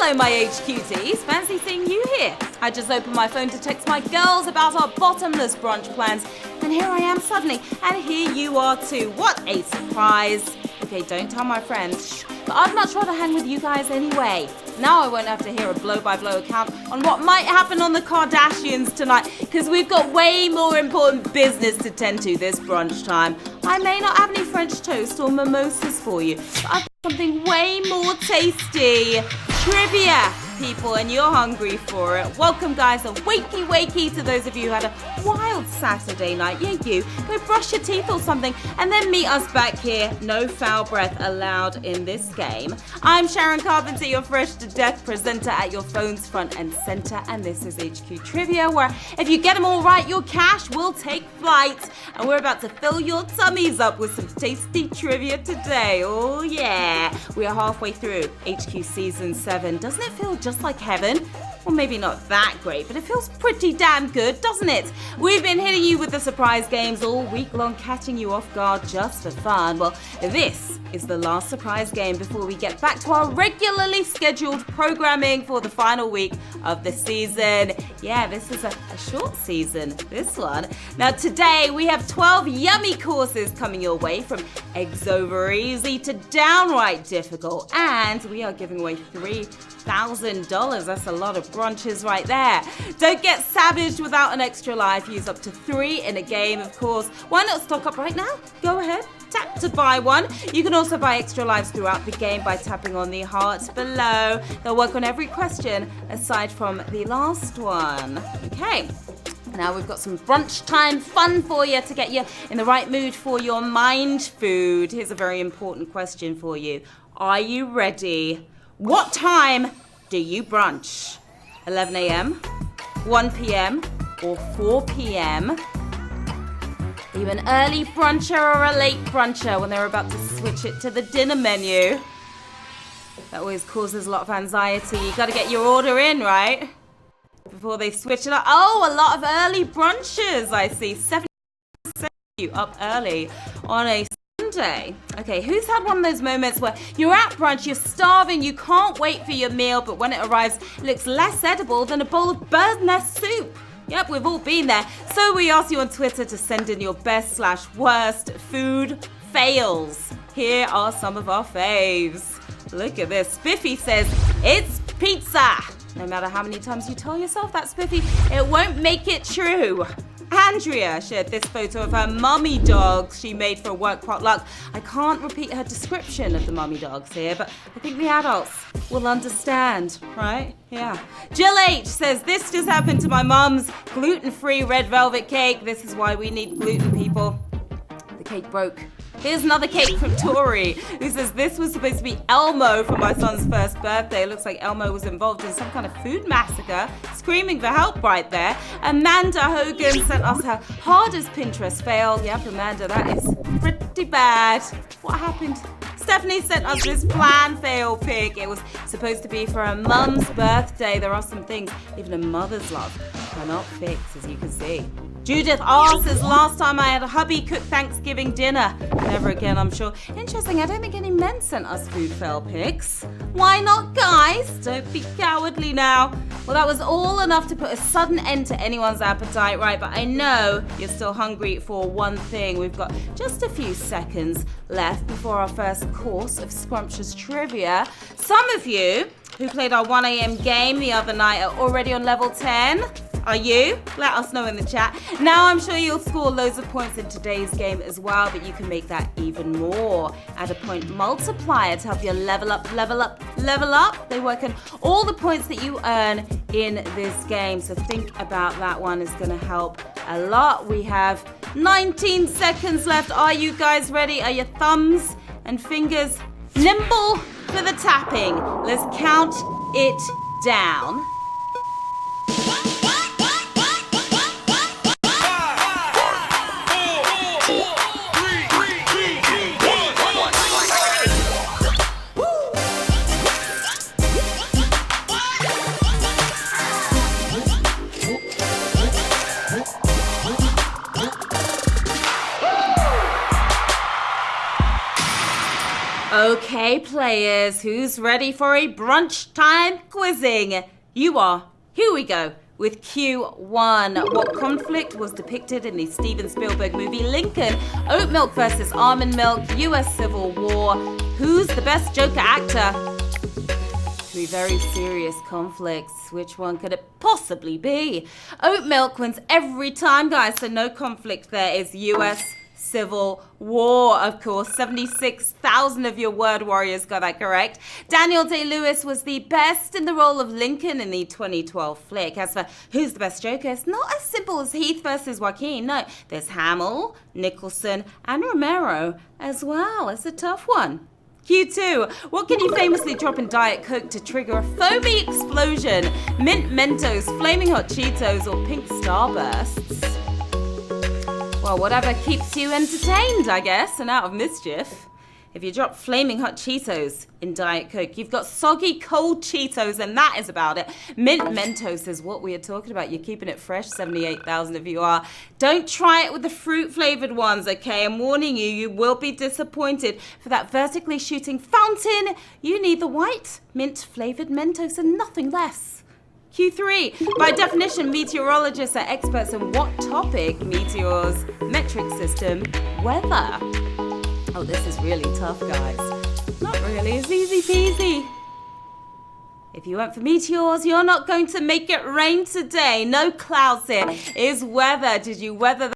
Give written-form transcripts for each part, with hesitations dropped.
Hello, my HQTs. Fancy seeing you here. I just opened my phone to text my girls about our bottomless brunch plans, and here I am suddenly, and here you are too. What a surprise. Okay, don't tell my friends. Shh. But I'd much rather hang with you guys anyway. Now I won't have to hear a blow-by-blow account on what might happen on the Kardashians tonight, because we've got way more important business to tend to this brunch time. I may not have any French toast or mimosas for you, but I've got something way more tasty. Trivia, people, and you're hungry for it. Welcome, guys, and wakey to those of you who had a wild Saturday night. Yeah, you. Go brush your teeth or something, and then meet us back here. No foul breath allowed in this game. I'm Sharon Carpenter, your fresh to death presenter at your phone's front and center, and this is HQ Trivia, where if you get them all right, your cash will take flight. And we're about to fill your tummies up with some tasty trivia today. Oh, yeah. We are halfway through HQ Season 7. Doesn't it feel just like heaven? Well, maybe not that great, but it feels pretty damn good, doesn't it? We've been hitting you with the surprise games all week long, catching you off guard just for fun. Well, this is the last surprise game before we get back to our regularly scheduled programming for the final week of the season. Yeah, this is a short season, this one. Now, today we have 12 yummy courses coming your way, from eggs over easy to downright difficult. And we are giving away $3,000. That's a lot of brunches right there. Don't get savaged without an extra life. Use up to 3 in a game, of course. Why not stock up right now? Go ahead. Tap to buy one. You can also buy extra lives throughout the game by tapping on the hearts below. They'll work on every question aside from the last one. Okay. Now we've got some brunch time fun for you to get you in the right mood for your mind food. Here's a very important question for you. Are you ready? What time do you brunch? 11 a.m., 1 p.m., or 4 p.m.? Are you an early bruncher or a late bruncher when they're about to switch it to the dinner menu? That always causes a lot of anxiety. You got to get your order in, right? Before they switch it up. Oh, a lot of early brunches, I see. 70% of you up early on a Sunday. Okay, who's had one of those moments where you're at brunch, you're starving, you can't wait for your meal, but when it arrives, it looks less edible than a bowl of bird's nest soup? Yep, we've all been there. So we asked you on Twitter to send in your best/worst food fails. Here are some of our faves. Look at this. Spiffy says, it's pizza. No matter how many times you tell yourself that, Spiffy, it won't make it true. Andrea shared this photo of her mummy dogs she made for a work potluck. I can't repeat her description of the mummy dogs here, but I think the adults will understand, right? Yeah. Jill H says, this just happened to my mum's gluten-free red velvet cake. This is why we need gluten, people. The cake broke. Here's another cake from Tori, who says this was supposed to be Elmo for my son's first birthday. It looks like Elmo was involved in some kind of food massacre, screaming for help right there. Amanda Hogan sent us her hardest Pinterest fail. Yep, Amanda, that is pretty bad. What happened? Stephanie sent us this plan fail pic. It was supposed to be for her mum's birthday. There are some things even a mother's love cannot fix, as you can see. Judith R says, last time I had a hubby cook Thanksgiving dinner. Never again, I'm sure. Interesting, I don't think any men sent us food fail pics. Why not, guys? Don't be cowardly now. Well, that was all enough to put a sudden end to anyone's appetite, right? But I know you're still hungry for one thing. We've got just a few seconds left before our first course of scrumptious trivia. Some of you who played our 1 a.m. game the other night are already on level 10. Are you? Let us know in the chat. Now I'm sure you'll score loads of points in today's game as well, but you can make that even more. Add a point multiplier to help you level up. They work on all the points that you earn in this game, so think about that one. It's going to help a lot. We have 19 seconds left. Are you guys ready? Are your thumbs and fingers nimble for the tapping? Let's count it down. Okay, Okay, players, who's ready for a brunch time quizzing? You are. Here we go. With Q1, what conflict was depicted in the Steven Spielberg movie Lincoln? Oat milk versus almond milk, US Civil War. Who's the best Joker actor? Three very serious conflicts. Which one could it possibly be? Oat milk wins every time, guys, so no conflict there. Is US Civil War, of course. 76,000 of your word warriors got that correct. Daniel Day-Lewis was the best in the role of Lincoln in the 2012 flick. As for who's the best Joker, it's not as simple as Heath versus Joaquin. No, there's Hamill, Nicholson, and Romero as well. It's a tough one. Q2, what can you famously drop in Diet Coke to trigger a foamy explosion? Mint Mentos, Flaming Hot Cheetos, or Pink Starbursts? Well, whatever keeps you entertained, I guess, and out of mischief. If you drop Flaming Hot Cheetos in Diet Coke, you've got soggy cold Cheetos, and that is about it. Mint Mentos is what we are talking about. You're keeping it fresh, 78,000 of you are. Don't try it with the fruit-flavored ones, okay? I'm warning you, you will be disappointed. For that vertically shooting fountain, you need the white mint-flavored Mentos and nothing less. Q3, by definition, meteorologists are experts in what topic? Meteors, metric system, weather. Oh, this is really tough, guys. Not really, it's easy peasy. If you went for meteors, you're not going to make it rain today. No clouds here. Is weather. Did you weather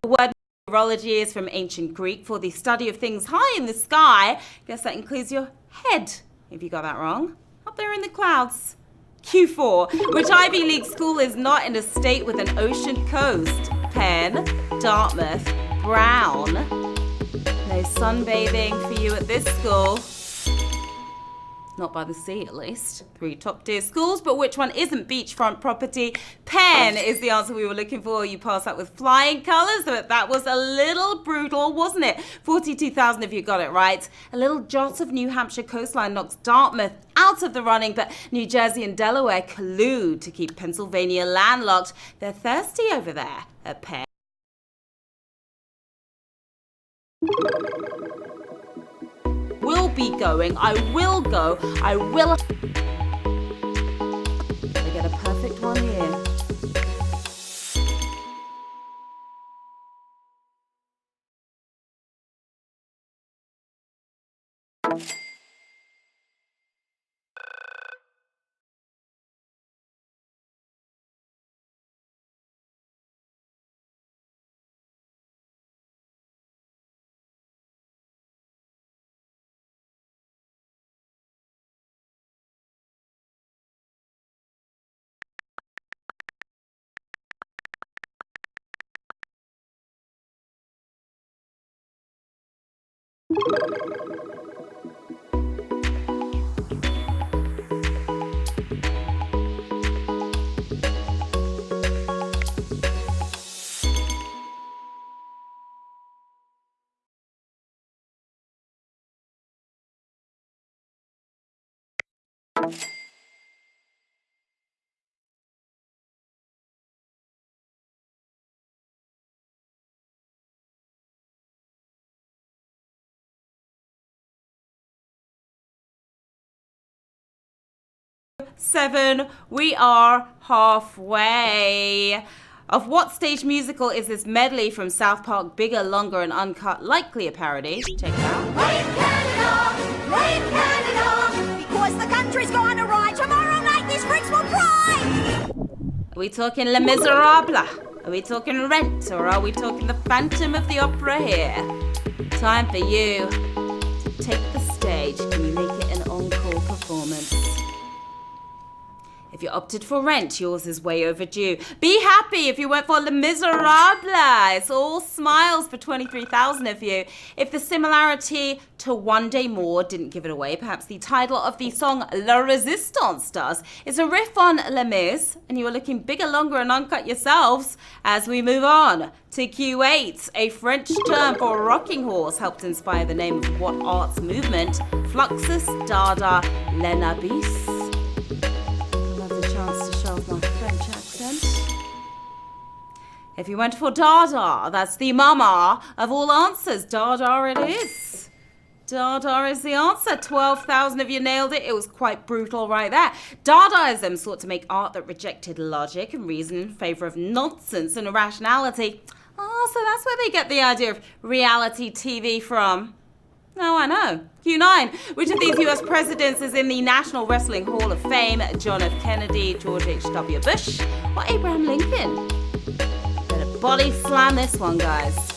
the word meteorology is from ancient Greek for the study of things high in the sky. Guess that includes your head, if you got that wrong. Up there in the clouds. Q4, which Ivy League school is not in a state with an ocean coast? Penn, Dartmouth, Brown. No sunbathing for you at this school. Not by the sea, at least. 3 top-tier schools, but which one isn't beachfront property? Penn is the answer we were looking for. You passed that with flying colours, but that was a little brutal, wasn't it? 42,000 if you got it right. A little jot of New Hampshire coastline knocks Dartmouth out of the running, but New Jersey and Delaware collude to keep Pennsylvania landlocked. They're thirsty over there at Penn. Will be going. I will go. I will. I get a perfect one here. Seven, we are halfway. Of what stage musical is this medley from South Park, Bigger, Longer, and Uncut? Likely a parody. Check it out. Brave Canada, because the country's gone awry. Tomorrow night these bricks will cry. Are we talking Les Miserables? Are we talking Rent? Or are we talking The Phantom of the Opera here? Time for you to take the stage. Can you make it an encore performance? If you opted for Rent, yours is way overdue. Be happy if you went for Les Miserables. It's all smiles for 23,000 of you. If the similarity to One Day More didn't give it away, perhaps the title of the song La Resistance does. It's a riff on Les Mis, and you are looking bigger, longer, and uncut yourselves as we move on to Q8. A French term for rocking horse helped inspire the name of what arts movement? Fluxus, Dada, Lenabis. To show off my French accent. If you went for Dada, that's the mama of all answers. Dada it is. Dada is the answer. 12,000 of you nailed it. It was quite brutal right there. Dadaism sought to make art that rejected logic and reason in favour of nonsense and irrationality. Oh, so that's where they get the idea of reality TV from. Oh, I know. Q9. Which of these US presidents is in the National Wrestling Hall of Fame? John F. Kennedy, George H.W. Bush, or Abraham Lincoln? Better body slam this one, guys.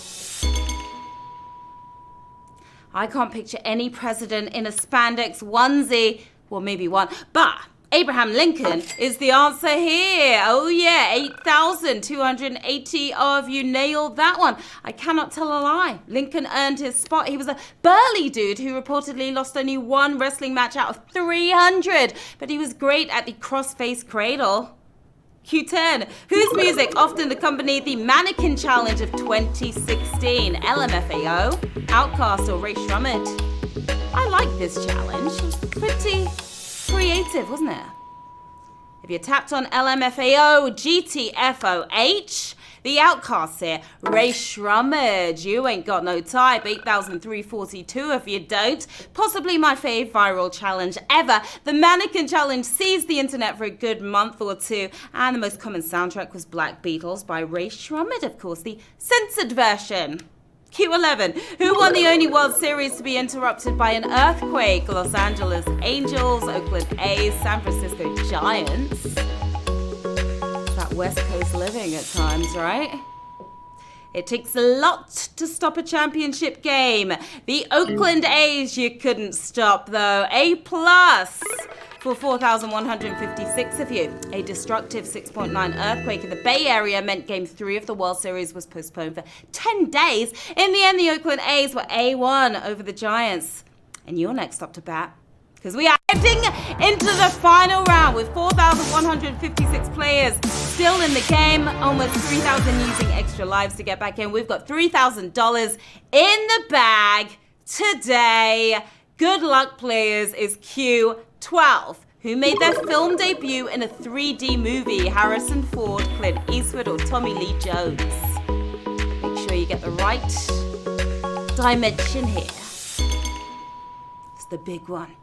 I can't picture any president in a spandex onesie. Well, maybe one, but Abraham Lincoln is the answer here. Oh yeah, 8,280 of you nailed that one. I cannot tell a lie. Lincoln earned his spot. He was a burly dude who reportedly lost only one wrestling match out of 300, but he was great at the cross-face cradle. Q10. Whose music often accompanied the Mannequin Challenge of 2016? LMFAO, Outkast, or Ray Shremmerd? I like this challenge. It was pretty creative, wasn't it? If you tapped on LMFAO, GTFOH, the Outcasts here, Ray Shremmerd, you ain't got no type, 8,342 if you don't. Possibly my fave viral challenge ever. The Mannequin Challenge seized the internet for a good month or two, and the most common soundtrack was Black Beatles by Ray Shremmerd, of course, the censored version. Q11. Who won the only World Series to be interrupted by an earthquake? Los Angeles Angels, Oakland A's, San Francisco Giants. That West Coast living at times, right? It takes a lot to stop a championship game. The Oakland A's you couldn't stop, though. A+ for 4,156 of you. A destructive 6.9 earthquake in the Bay Area meant Game 3 of the World Series was postponed for 10 days. In the end, the Oakland A's were A1 over the Giants. And you're next up to bat, because we are heading into the final round with 4,156 players still in the game. Almost 3,000 using extra lives to get back in. We've got $3,000 in the bag today. Good luck, players, is Q12, who made their film debut in a 3D movie. Harrison Ford, Clint Eastwood, or Tommy Lee Jones? Make sure you get the right dimension here. It's the big one.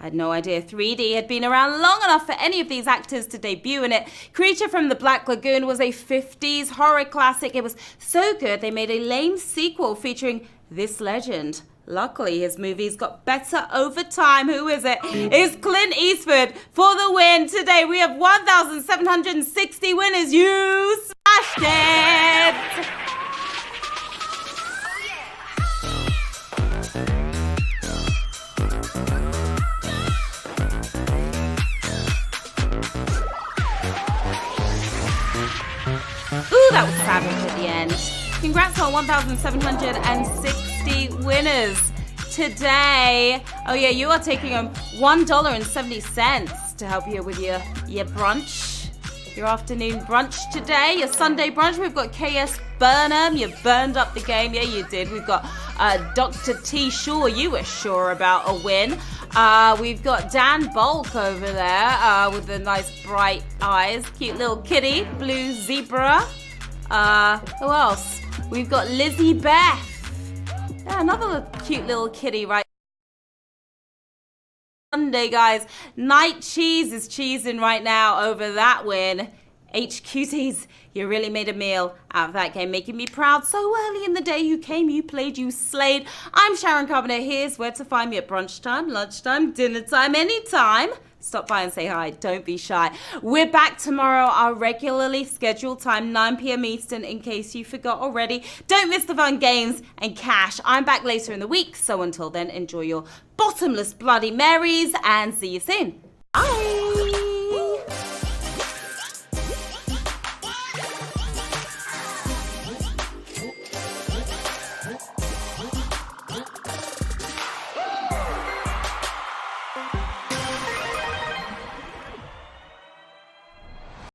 I had no idea 3D had been around long enough for any of these actors to debut in it. Creature from the Black Lagoon was a 50s horror classic. It was so good they made a lame sequel featuring this legend. Luckily, his movies got better over time. Who is it? It's Clint Eastwood for the win. Today we have 1,760 winners. You smashed it! Ooh, that was savage at the end. Congrats on 1,760 winners today. Oh yeah, you are taking home $1.70 to help you with your brunch, your afternoon brunch today, your Sunday brunch. We've got KS Burnham. You burned up the game. Yeah, you did. We've got Dr. T. Shaw. You were sure about a win. We've got Dan Bulk over there with the nice bright eyes. Cute little kitty. Blue zebra. Who else? We've got Lizzie Beth. Yeah, another cute little kitty right Sunday, guys. Night Cheese is cheesing right now over that win. HQTs, you really made a meal out of that game, making me proud. So early in the day, you came, you played, you slayed. I'm Sharon Carpenter. Here's where to find me at brunch time, lunchtime, dinner time, anytime. Stop by and say hi. Don't be shy. We're back tomorrow, our regularly scheduled time, 9 p.m. Eastern, in case you forgot already. Don't miss the fun games and cash. I'm back later in the week, so until then, enjoy your bottomless Bloody Marys and see you soon. Bye.